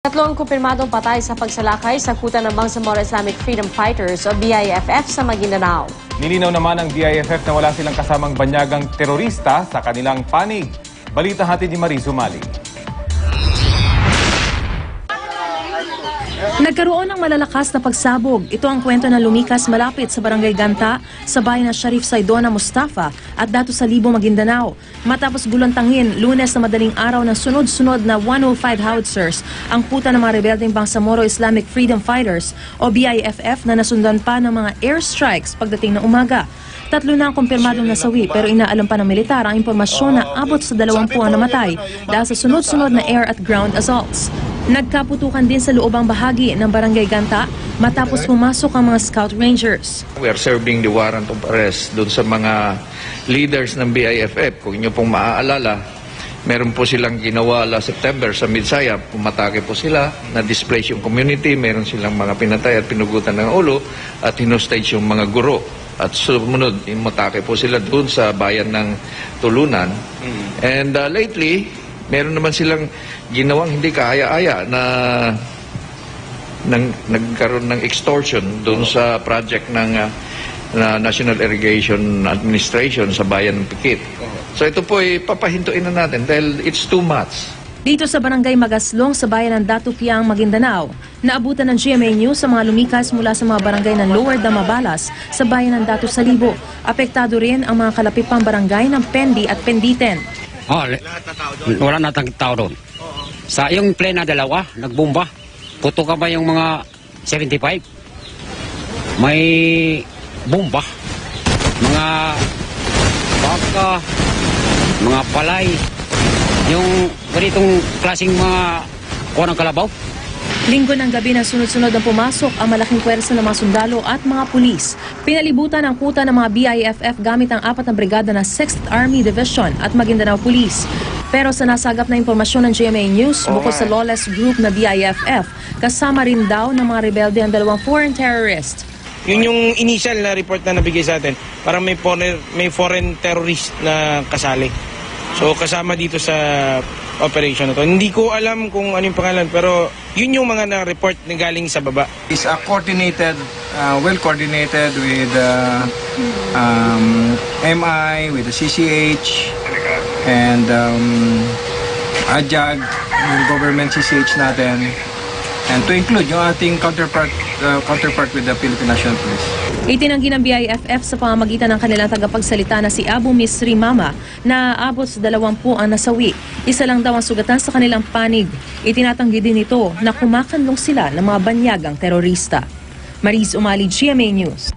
Tatlong kumpirmadong patay sa pagsalakay sa kuta ng Bangsamoro Islamic Freedom Fighters o BIFF sa Maguindanao. Nilinaw naman ng BIFF na wala silang kasamang banyagang terorista sa kanilang panig. Balita hatid ni Mariz Umali. Nagkaroon ng malalakas na pagsabog. Ito ang kwento na lumikas malapit sa Barangay Ganta sa bayan ng Sharif Saidona Mustafa at Dato Salibo, Maguindanao. Matapos gulantangin, Lunes na madaling araw ng sunod-sunod na 105 howitzers ang kuta ng mga rebeldeng Bangsamoro Islamic Freedom Fighters o BIFF na nasundan pa ng mga airstrikes pagdating ng umaga. Tatlo na ang kumpirmadong nasawi pero inaalam pa ng militar ang impormasyon na abot sa 20 ang namatay dahil sa sunod-sunod na air at ground assaults. Nagkaputukan din sa loobang bahagi ng Barangay Ganta matapos pumasok ang mga Scout Rangers. We are serving the warrant of arrest doon sa mga leaders ng BIFF. Kung inyo pong maaalala, meron po silang ginawa last September sa Midsaya. Pumatake po sila, na-displace yung community, meron silang mga pinatay at pinugutan ng ulo at hinostage yung mga guro. At sumunod, imatake po sila doon sa bayan ng Tulunan. And lately, meron naman silang ginawang hindi kaaya-aya na nagkaroon ng extortion doon sa project ng National Irrigation Administration sa bayan ng Pikit. So ito po ay papahintuin na natin dahil it's too much. Dito sa Barangay Magaslong sa bayan ng Dato Piang, Maguindanao, naabutan ng GMA News sa mga lumikas mula sa mga barangay ng Lower Damabalas sa bayan ng Dato Salibo. Apektado rin ang mga kalapit pang barangay ng Pendi at Penditen. Wala natang tao doon. Sa yung plane na dalawa, nagbomba. Puto ka ba yung mga 75? May bomba. Mga baka, mga palay. Yung ganitong klaseng mga kuha ng kalabaw. Linggo ng gabi na sunod-sunod ang pumasok ang malaking pwersa ng mga sundalo at mga pulis. Pinalibutan ang kuta ng mga BIFF gamit ang 4 na brigada ng 6th Army Division at Maguindanao Police. Pero sa nasagap na impormasyon ng GMA News, bukod sa lawless group na BIFF, kasama rin daw ng mga rebelde ang 2 foreign terrorists. Yun yung initial na report na nabigay sa atin. Parang may foreign terrorist na kasali. So kasama dito sa operation na to. Hindi ko alam kung ano yung pangalan pero yun yung mga na-report na galing sa baba. It's coordinated, well coordinated with MI, with the CCH, and AJAG, yung government CCH natin, and to include yung ating counterpart with the Philippine National Police. Itinanggi ng BIFF sa pamamagitan ng kanilang tagapagsalita na si Abu Misri Mama na abot sa 20 ang nasawi. Isa lang daw ang sugatan sa kanilang panig. Itinatanggi din ito na kumakanlong sila ng mga banyagang terorista. Mariz Umali, GMA News.